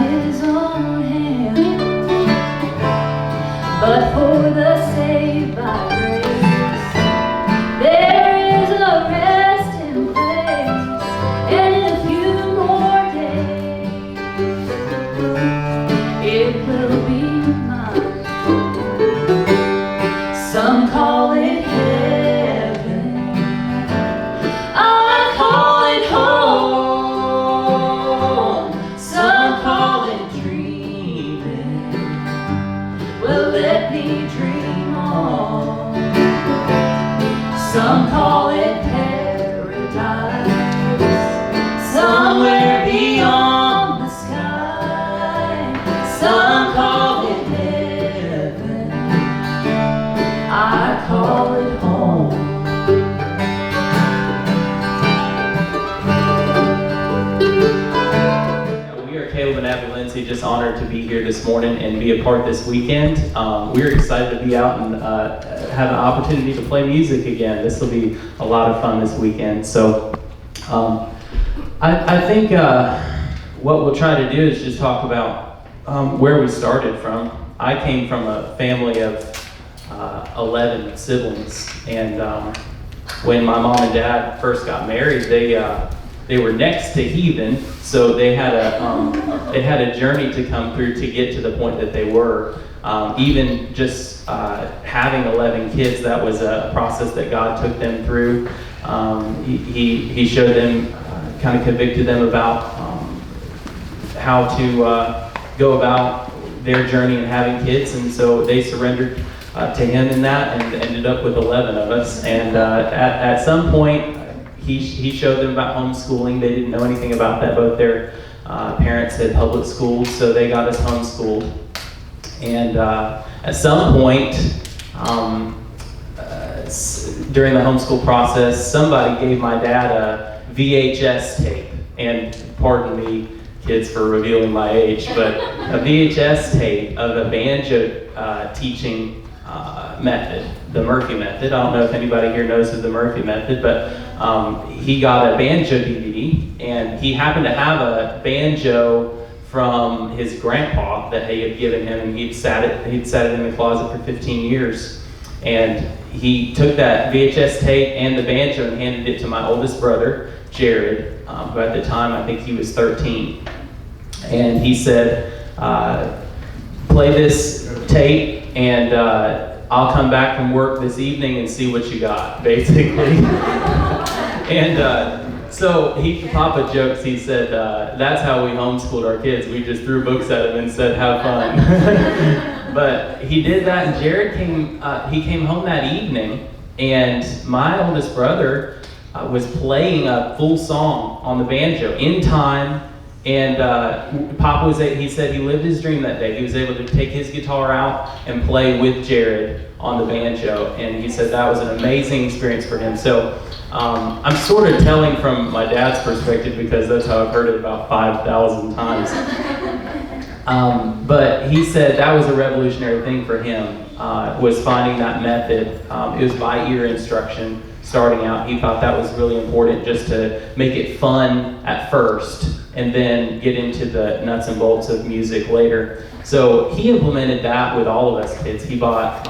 his own hand, but for the saved by grace, there is a resting place, and in a few more days, it will be mine. Some call it heaven, I call it home. Some call it dreaming, well, let me dream on. Some call it paradise, somewhere beyond the sky. Some call it heaven, I call it home. We are Caleb and Abby Lindsey, just honored to be here this morning and be a part this weekend. We're excited to be out and have an opportunity to play music again. This will be a lot of fun this weekend. So I think what we'll try to do is just talk about where we started from. I came from a family of 11 siblings, and when my mom and dad first got married, they were next to heathen, so they had a journey to come through to get to the point that they were. Even just having 11 kids, that was a process that God took them through. He showed them, kind of convicted them about how to go about their journey in having kids, and so they surrendered to him in that, and ended up with 11 of us. And at some point, he showed them about homeschooling. They didn't know anything about that. Both their parents had public schools, so they got us homeschooled. And at some point, during the homeschool process, somebody gave my dad a VHS tape. And pardon me, kids, for revealing my age, but a VHS tape of a banjo teaching method, the Murphy method. I don't know if anybody here knows of the Murphy method, but he got a banjo DVD, and he happened to have a banjo from his grandpa that he had given him, and he'd sat it in the closet for 15 years. And he took that VHS tape and the banjo and handed it to my oldest brother, Jared, who at the time I think he was 13. And he said, play this tape, and I'll come back from work this evening and see what you got, basically. And so Papa jokes, he said, that's how we homeschooled our kids. We just threw books at them and said, have fun. But he did that, and Jared came home that evening, and my oldest brother was playing a full song on the banjo in time. And Papa he said he lived his dream that day. He was able to take his guitar out and play with Jared on the banjo, and he said that was an amazing experience for him. So I'm sort of telling from my dad's perspective, because that's how I've heard it about 5,000 times. But he said that was a revolutionary thing for him, was finding that method. It was by ear instruction starting out. He thought that was really important, just to make it fun at first, and then get into the nuts and bolts of music later. So he implemented that with all of us kids. He bought,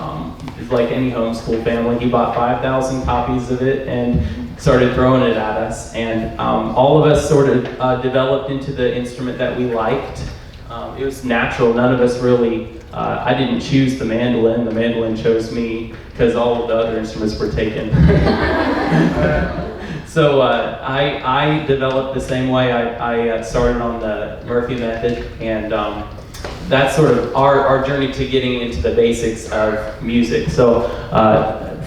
like any homeschool family, he bought 5,000 copies of it and started throwing it at us. And all of us sort of developed into the instrument that we liked. It was natural. None of us really, I didn't choose the mandolin chose me, because all of the other instruments were taken. So I developed the same way. I started on the Murphy method, and that's sort of our journey to getting into the basics of music. So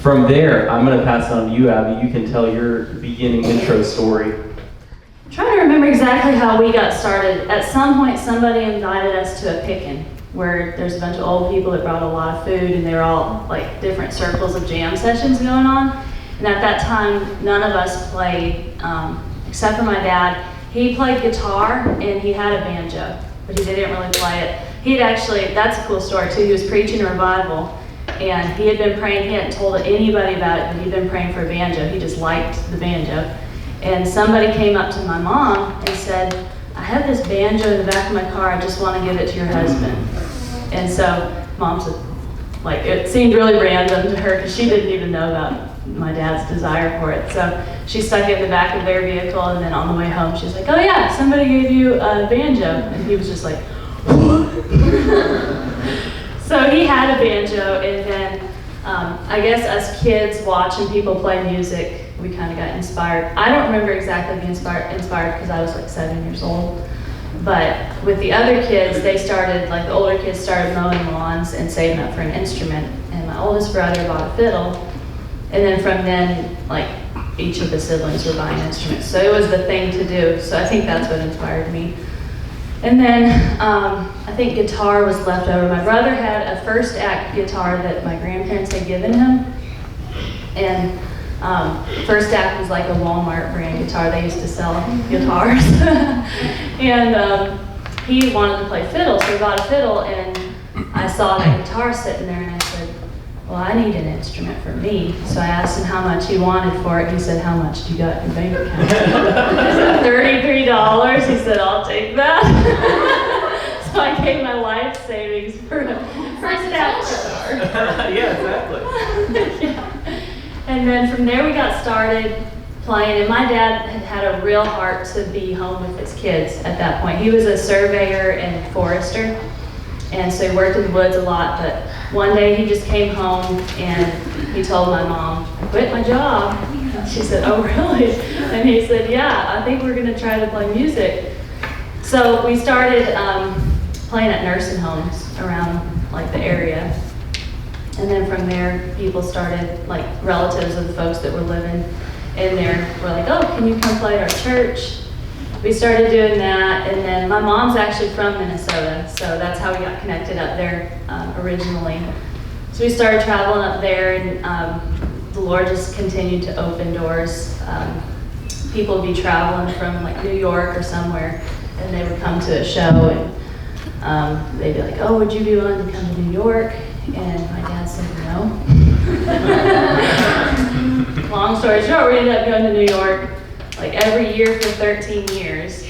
from there, I'm going to pass it on to you, Abby. You can tell your beginning intro story. I'm trying to remember exactly how we got started. At some point, somebody invited us to a pickin', where there's a bunch of old people that brought a lot of food, and they were all like different circles of jam sessions going on. And at that time, none of us played, except for my dad. He played guitar, and he had a banjo, but he didn't really play it. He had actually, that's a cool story too, he was preaching a revival, and he had been praying. He hadn't told anybody about it, but he'd been praying for a banjo. He just liked the banjo. And somebody came up to my mom and said, I I have this banjo in the back of my car, I just want to give it to your husband. And so Mom said, like, it seemed really random to her because she didn't even know about my dad's desire for it. So she stuck it in the back of their vehicle, and then on the way home, she's like, oh yeah, somebody gave you a banjo. And he was just like, so he had a banjo, and then I guess us kids watching people play music, we kind of got inspired. I don't remember exactly being inspired because I was like 7 years old. But with the other kids, they started, like the older kids started mowing lawns and saving up for an instrument. And my oldest brother bought a fiddle. And then from then, like each of the siblings were buying instruments. So it was the thing to do. So I think that's what inspired me. And then I think guitar was left over. My brother had a first act guitar that my grandparents had given him. And first act was like a Walmart brand guitar. They used to sell guitars. And he wanted to play fiddle, so he bought a fiddle, and I saw that guitar sitting there, and I said, well, I need an instrument for me. So I asked him how much he wanted for it. He said, how much do you got in your bank account? I said, $33. He said, I'll take that. So I gave my life savings for a first act guitar. Yeah, exactly. Yeah. And then from there we got started playing, and my dad had a real heart to be home with his kids at that point. He was a surveyor and forester, and so he worked in the woods a lot, but one day he just came home and he told my mom, I quit my job. She said, oh really? And he said, yeah, I think we're gonna try to play music. So we started playing at nursing homes around like the area. And then from there, people started, like relatives of the folks that were living in there were like, oh, can you come play at our church? We started doing that, and then my mom's actually from Minnesota, so that's how we got connected up there originally. So we started traveling up there, and the Lord just continued to open doors. People would be traveling from like New York or somewhere, and they would come to a show, and they'd be like, oh, would you be willing to come to New York? And my dad said no. Long story short, we ended up going to New York like every year for 13 years.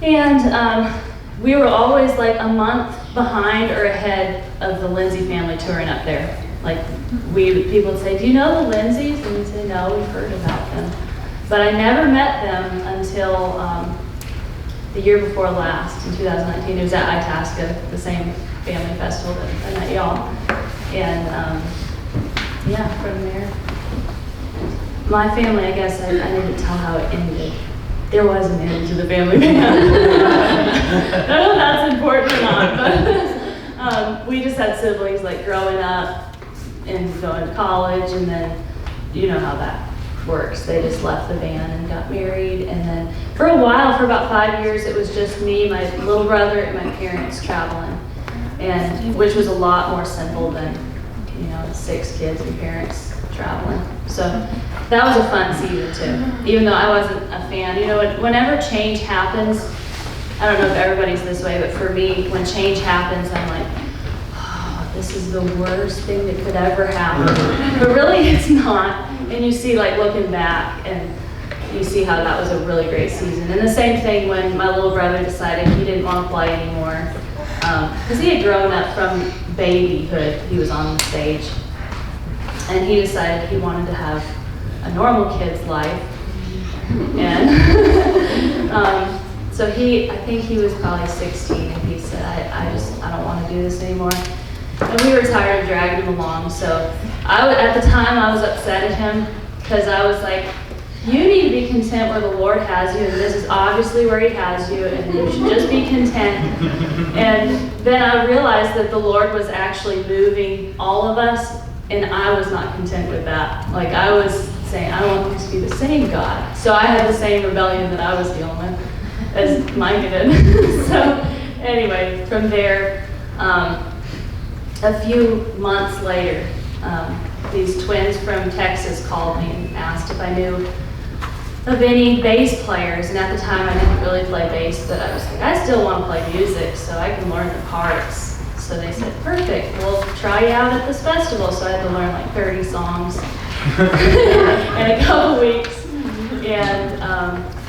And we were always like a month behind or ahead of the Lindsey family touring up there. Like people would say, do you know the Lindseys? And we'd say, no, we've heard about them. But I never met them until the year before last, in 2019. It was at Itasca, the same family festival that I met y'all. And yeah, from there. My family, I guess I didn't tell how it ended. There was an end to the family band. I don't know if that's important or not, but we just had siblings like growing up and going to college, and then you know how that works. They just left the band and got married, and then for a while, for about 5 years, it was just me, my little brother, and my parents traveling, and which was a lot more simple than 6 kids and parents traveling. So that was a fun season too, even though I wasn't a fan. Whenever change happens, I don't know if everybody's this way, but for me, when change happens, I'm like, oh, this is the worst thing that could ever happen. But really, it's not. And you see, like looking back, and you see how that was a really great season. And the same thing when my little brother decided he didn't want to play anymore, because he had grown up from babyhood. He was on the stage. And he decided he wanted to have a normal kid's life. And so I think he was probably 16, and he said, I don't want to do this anymore. And we were tired of dragging him along. So at the time, I was upset at him because I was like, you need to be content where the Lord has you, and this is obviously where he has you, and you should just be content. And then I realized that the Lord was actually moving all of us, and I was not content with that. Like I was saying, I don't want this to be the same God. So I had the same rebellion that I was dealing with as Micah did. So anyway, from there, a few months later, these twins from Texas called me and asked if I knew of any bass players. And at the time I didn't really play bass, but I was like, I still want to play music so I can learn the parts. So they said, perfect, we'll try you out at this festival. So I had to learn like 30 songs in a couple weeks. And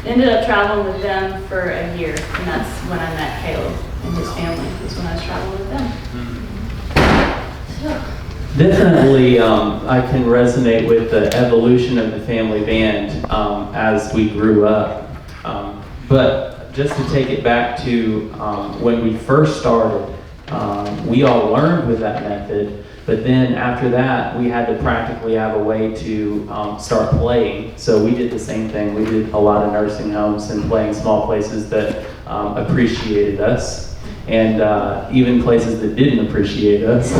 ended up traveling with them for a year, and that's when I met Caleb and his family, was when I was traveling with them. So. Definitely, I can resonate with the evolution of the family band as we grew up. But just to take it back to when we first started, we all learned with that method, but then after that, we had to practically have a way to start playing. So we did the same thing. We did a lot of nursing homes and playing small places that appreciated us, and even places that didn't appreciate us.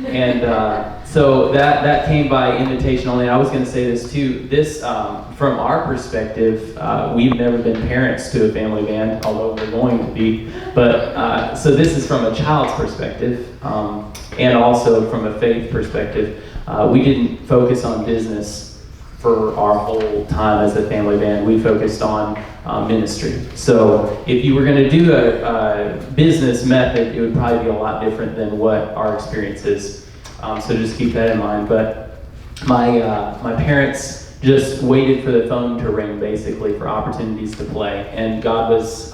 And so that came by invitation only. And I was going to say this too. This, from our perspective, we've never been parents to a family band, although we're going to be. But so this is from a child's perspective, and also from a faith perspective. We didn't focus on business for our whole time as a family band. We focused on ministry. So if you were going to do a business method, it would probably be a lot different than what our experience is. So just keep that in mind. But my parents just waited for the phone to ring, basically, for opportunities to play. And God was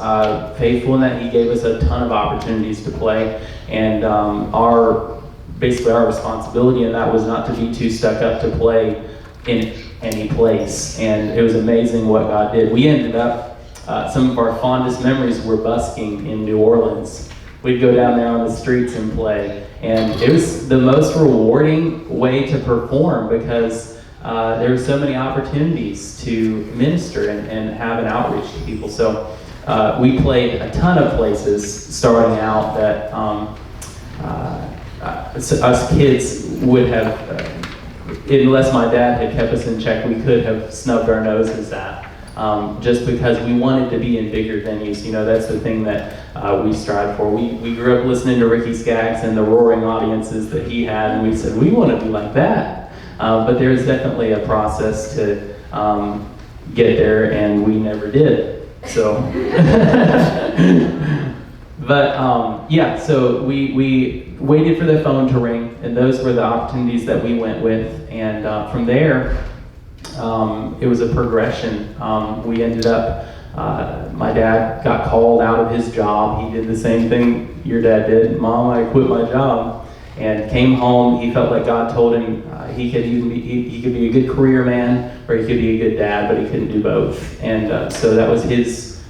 faithful in that He gave us a ton of opportunities to play. And our responsibility in that was not to be too stuck up to play in any place. And it was amazing what God did. We ended up, some of our fondest memories were busking in New Orleans. We'd go down there on the streets and play. And it was the most rewarding way to perform because there were so many opportunities to minister and have an outreach to people. So we played a ton of places starting out that us kids would have, unless my dad had kept us in check, we could have snubbed our noses at. Just because we wanted to be in bigger venues. You know, that's the thing that we strive for. We grew up listening to Ricky Skaggs and the roaring audiences that he had, and we said, we want to be like that. But there's definitely a process to get there, and we never did. So, but yeah, so we waited for the phone to ring, and those were the opportunities that we went with. And from there, it was a progression. We ended up, my dad got called out of his job. He did the same thing your dad did. Mom, I quit my job. And came home. He felt like God told him he could be a good career man, or he could be a good dad, but he couldn't do both. And so that was his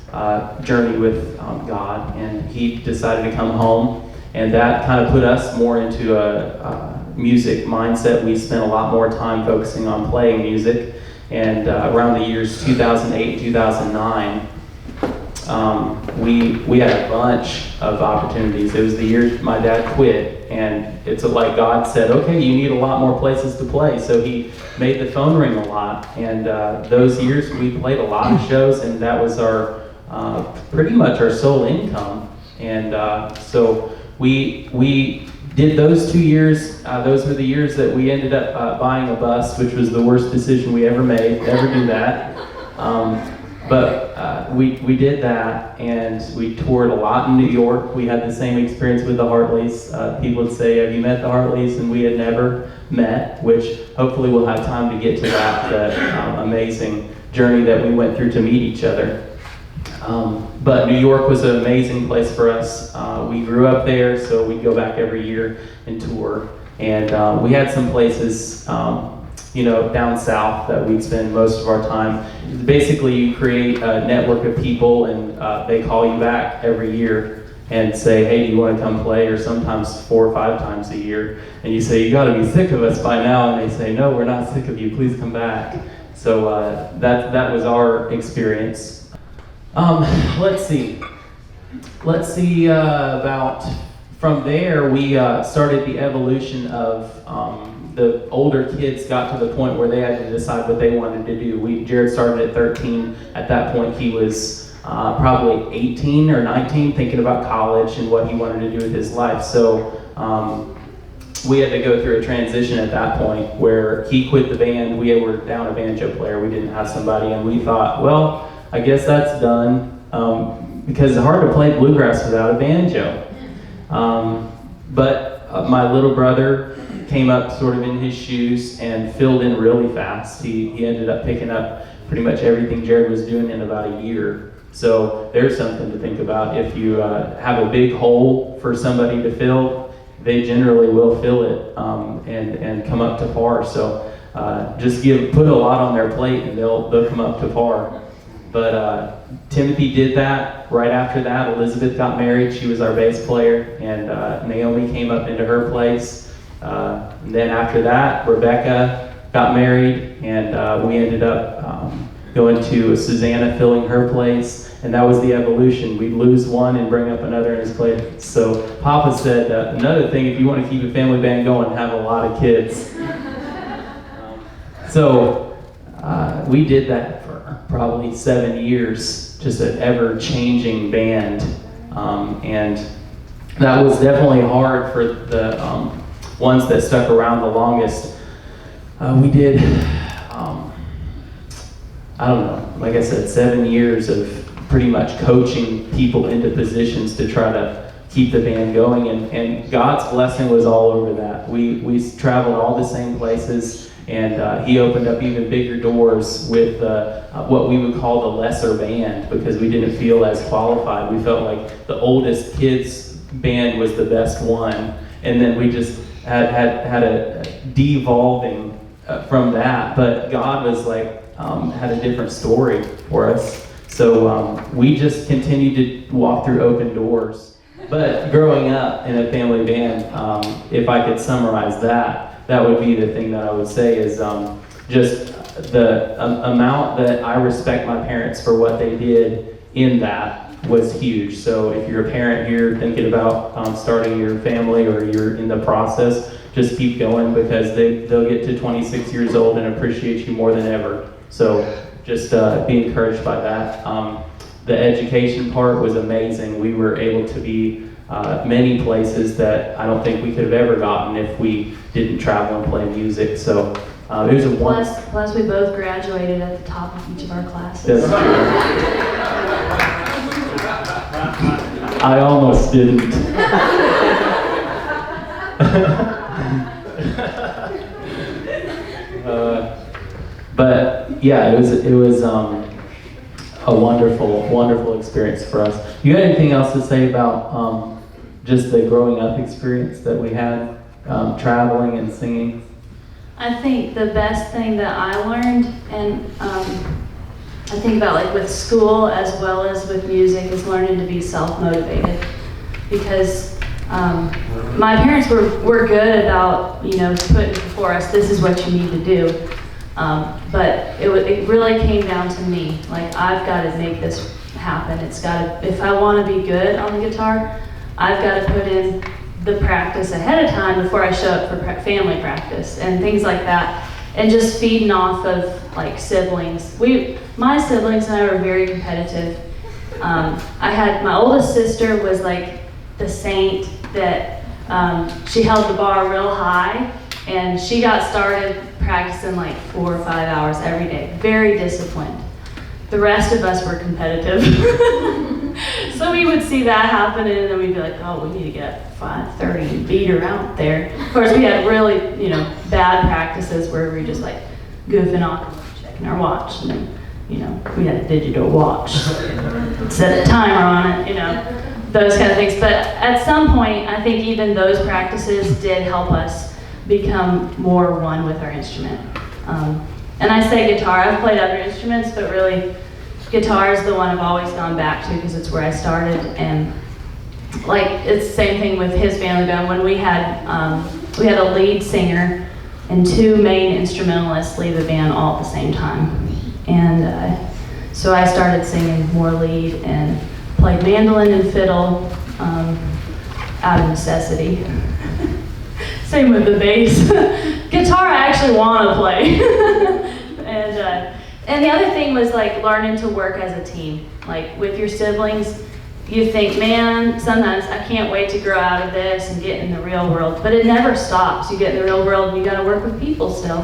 journey with God. And he decided to come home. And that kind of put us more into a music mindset. We spent a lot more time focusing on playing music. And around the years 2008, 2009, we had a bunch of opportunities. It was the year my dad quit, and it's like God said, okay, you need a lot more places to play. So He made the phone ring a lot, and those years we played a lot of shows, and that was our pretty much our sole income. And so we did those 2 years. Those were the years that we ended up buying a bus, which was the worst decision we ever made. Never do that. But we did that, and we toured a lot in New York. We had the same experience with the Hartleys. People would say, have you met the Hartleys? And we had never met, which hopefully we'll have time to get to that amazing journey that we went through to meet each other. But New York was an amazing place for us. We grew up there, so we'd go back every year and tour. And we had some places, down south that we'd spend most of our time. Basically, you create a network of people, and they call you back every year and say, hey, do you want to come play? Or sometimes 4 or 5 times a year. And you say, you got to be sick of us by now. And they say, no, we're not sick of you. Please come back. So that was our experience. Let's see about from there we started the evolution of the older kids got to the point where they had to decide what they wanted to do. Jared started at 13. At that point he was probably 18 or 19, thinking about college and what he wanted to do with his life. So we had to go through a transition at that point where he quit the band. We were down a banjo player. We didn't have somebody, and we thought, well, I guess that's done, because it's hard to play bluegrass without a banjo. But my little brother came up sort of in his shoes and filled in really fast. He ended up picking up pretty much everything Jared was doing in about a year. So there's something to think about. If you have a big hole for somebody to fill, they generally will fill it and come up to par. So just put a lot on their plate and they'll come up to par. But Timothy did that. Right after that, Elizabeth got married. She was our bass player, and Naomi came up into her place. And then after that, Rebecca got married, and we ended up going to Susanna filling her place, and that was the evolution. We'd lose one and bring up another in his place. So Papa said, another thing, if you want to keep a family band going, have a lot of kids. So we did that for probably 7 years, just an ever-changing band, and that was definitely hard for the ones that stuck around the longest. We did, I don't know, like I said, 7 years of pretty much coaching people into positions to try to keep the band going, and God's blessing was all over that. We traveled all the same places, and he opened up even bigger doors with what we would call the lesser band, because we didn't feel as qualified. We felt like the oldest kids band was the best one, and then we just had a devolving from that. But God was like had a different story for us, so we just continued to walk through open doors. But growing up in a family band, if I could summarize that would be the thing that I would say is just the amount that I respect my parents for what they did in that was huge. So if you're a parent here thinking about starting your family, or you're in the process, just keep going, because they'll get to 26 years old and appreciate you more than ever. So just be encouraged by that. The education part was amazing. We were able to be many places that I don't think we could have ever gotten if we didn't travel and play music. So it was a plus we both graduated at the top of each of our classes. That's true. I almost didn't. But yeah, it was a wonderful experience for us. You got anything else to say about just the growing up experience that we had, traveling and singing? I think the best thing that I learned, and I think about like with school as well as with music, is learning to be self-motivated. Because my parents were good about, putting before us, this is what you need to do. But it really came down to me. Like, I've got to make this happen. If I want to be good on the guitar, I've got to put in the practice ahead of time before I show up for family practice and things like that. And just feeding off of like siblings. My siblings and I were very competitive. My oldest sister was like the saint that she held the bar real high, and she got started practicing like 4 or 5 hours every day. Very disciplined. The rest of us were competitive. So we would see that happening, and then we'd be like, oh, we need to get 5:30 and beat her out there. Of course, we had really, bad practices where we were just like goofing off, checking our watch, and then, we had a digital watch. Set a timer on it, those kind of things. But at some point, I think even those practices did help us become more one with our instrument. And I say guitar, I've played other instruments, but really guitar is the one I've always gone back to because it's where I started. And like, it's the same thing with his family band. When we had a lead singer and 2 main instrumentalists leave the band all at the same time. And so I started singing more lead and played mandolin and fiddle out of necessity. Same with the bass. Guitar I actually want to play. And the other thing was like learning to work as a team. Like with your siblings, you think, man, sometimes I can't wait to grow out of this and get in the real world. But it never stops. You get in the real world and you got to work with people still.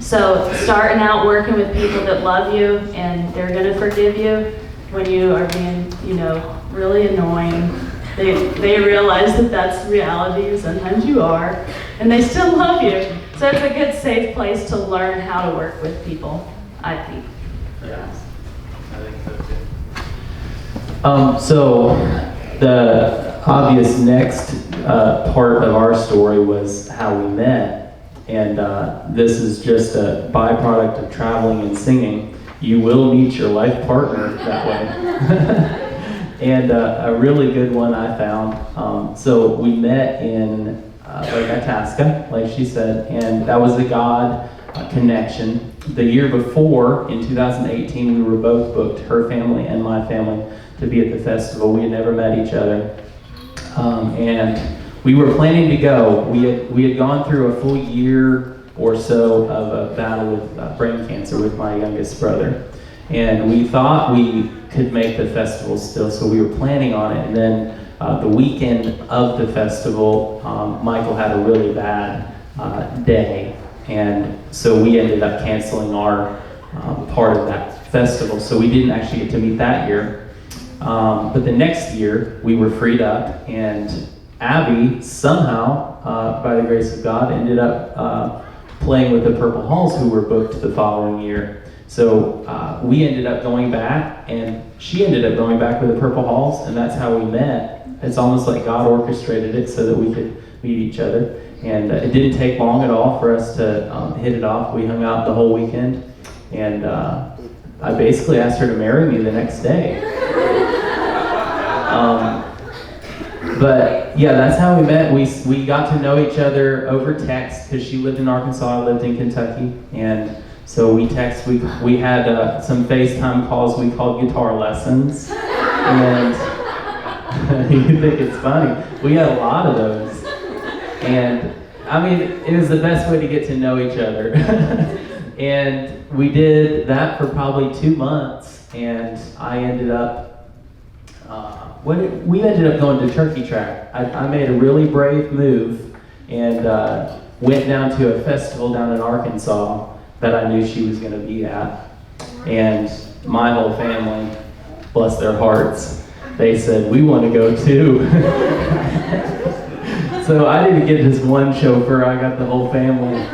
So starting out working with people that love you and they're going to forgive you when you are being, really annoying. They realize that that's reality, and sometimes you are, and they still love you. So it's a good, safe place to learn how to work with people, I think. Yeah, I think so too. So the obvious next part of our story was how we met, and this is just a byproduct of traveling and singing. You will meet your life partner that way. And a really good one I found. So we met in Lake Itasca, like she said, and that was a God connection. The year before, in 2018, we were both booked, her family and my family, to be at the festival. We had never met each other. And we were planning to go. We had gone through a full year or so of a battle with brain cancer with my youngest brother. And we thought we could make the festival still, so we were planning on it. And then the weekend of the festival, Michael had a really bad day. And so we ended up canceling our part of that festival. So we didn't actually get to meet that year. But the next year, we were freed up, and Abby somehow, by the grace of God, ended up playing with the Purple Halls, who were booked the following year. So we ended up going back, and she ended up going back with the Purple Halls, and that's how we met. It's almost like God orchestrated it so that we could meet each other. And it didn't take long at all for us to hit it off. We hung out the whole weekend, and I basically asked her to marry me the next day. But yeah, that's how we met. We got to know each other over text, because she lived in Arkansas, I lived in Kentucky, and so we texted. We had some FaceTime calls we called guitar lessons, and you think it's funny. We had a lot of those, and I mean, it was the best way to get to know each other. And we did that for probably 2 months, and I ended up. We ended up going to Turkey Track. I made a really brave move and went down to a festival down in Arkansas that I knew she was going to be at. And my whole family, bless their hearts, they said, we want to go too. So I didn't get just one chauffeur, I got the whole family.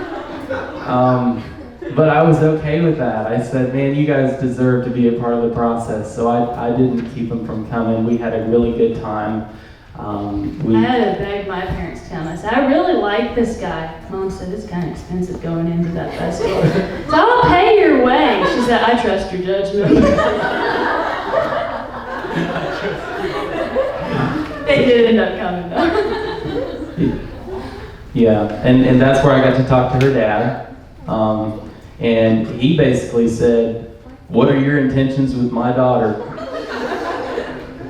But I was okay with that. I said, man, you guys deserve to be a part of the process. So I didn't keep them from coming. We had a really good time. I had to beg my parents to come. I said, I really like this guy. Mom said, it's kind of expensive going into that festival. So I'll pay your way. She said, I trust your judgment. They did end up coming though. Yeah, and that's where I got to talk to her dad. And he basically said, what are your intentions with my daughter?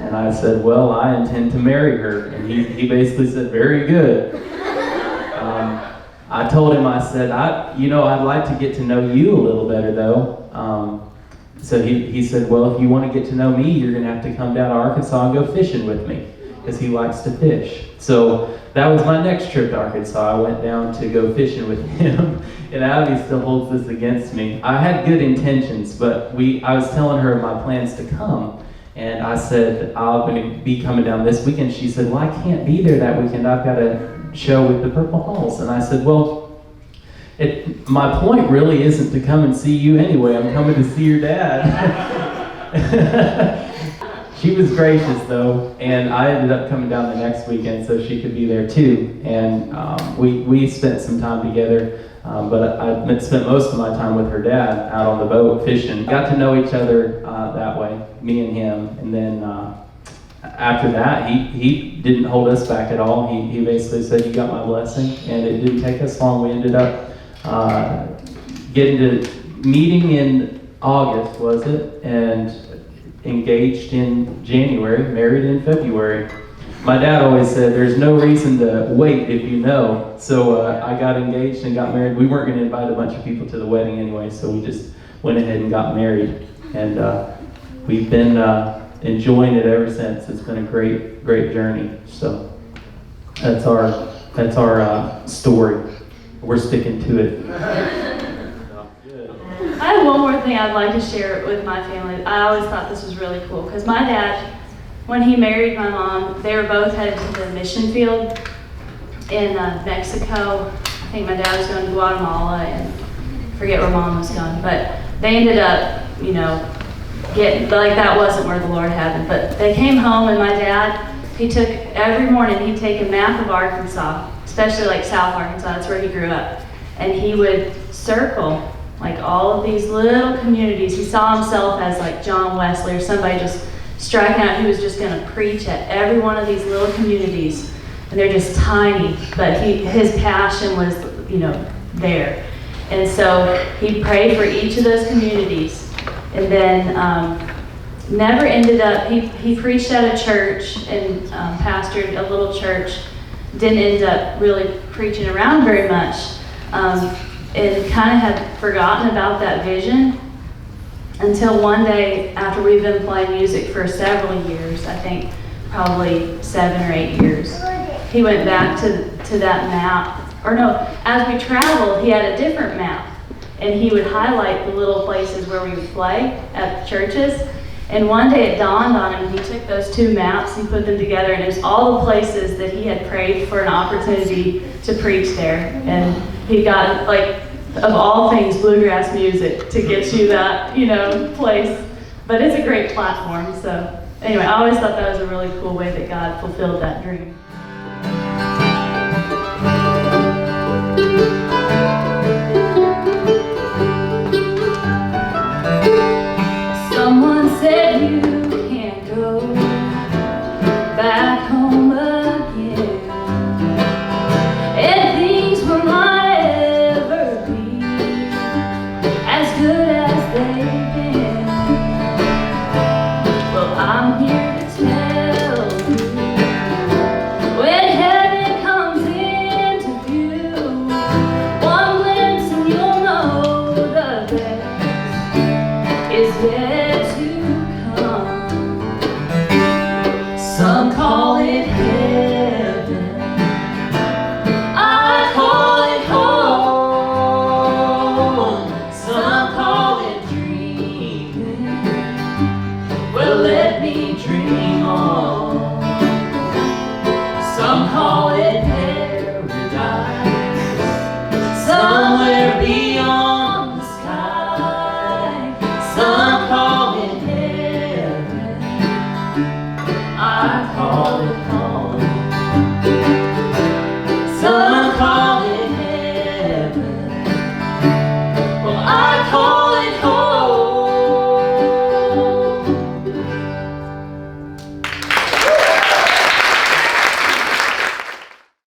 And I said, well, I intend to marry her. And he basically said, very good. I told him, I said, I'd like to get to know you a little better though. So he said, well, if you want to get to know me, you're going to have to come down to Arkansas and go fishing with me, because he likes to fish. So that was my next trip to Arkansas. I went down to go fishing with him, and Abby still holds this against me. I had good intentions, but I was telling her my plans to come, and I said, I'm going to be coming down this weekend. She said, well, I can't be there that weekend. I've got a show with the Purple Halls. And I said, well, my point really isn't to come and see you anyway. I'm coming to see your dad. She was gracious though, and I ended up coming down the next weekend so she could be there too. And we spent some time together, but I spent most of my time with her dad out on the boat fishing. Got to know each other that way, me and him. And then after that, he didn't hold us back at all. He basically said, you got my blessing, and it didn't take us long. We ended up getting to meeting in August, was it? And engaged in January, married in February. My dad always said, there's no reason to wait if you know. So I got engaged and got married. We weren't going to invite a bunch of people to the wedding anyway, so we just went ahead and got married. And we've been enjoying it ever since. It's been a great, great journey. So that's our story. We're sticking to it. I have one more thing I'd like to share with my family. I always thought this was really cool, because my dad, when he married my mom, they were both headed to the mission field in Mexico. I think my dad was going to Guatemala, and I forget where mom was going, but they ended up like that wasn't where the Lord had them. But they came home, and my dad, every morning he'd take a map of Arkansas, especially like South Arkansas, that's where he grew up, and he would circle like all of these little communities. He saw himself as like John Wesley or somebody just striking out. He was just going to preach at every one of these little communities, and they're just tiny, but his passion was, there. And so he prayed for each of those communities, and then never ended up, he preached at a church and pastored a little church, didn't end up really preaching around very much, and kind of had forgotten about that vision until one day, after we've been playing music for several years, I think probably 7 or 8 years, he went back to that map. Or no, as we traveled, he had a different map, and he would highlight the little places where we would play at the churches. And one day it dawned on him, he took those 2 maps, he put them together, and it was all the places that he had prayed for an opportunity to preach there. And he got, like, of all things, bluegrass music to get you that, place. But it's a great platform, so anyway, I always thought that was a really cool way that God fulfilled that dream. Someone said you can't go back home again, and things will not ever be as good as they've been. Well, I'm here to tell you, when heaven comes into view, one glimpse and you'll know the best is yet to come. Some call it heaven, I call it home. Some call it dreaming, well, let me dream on. Some call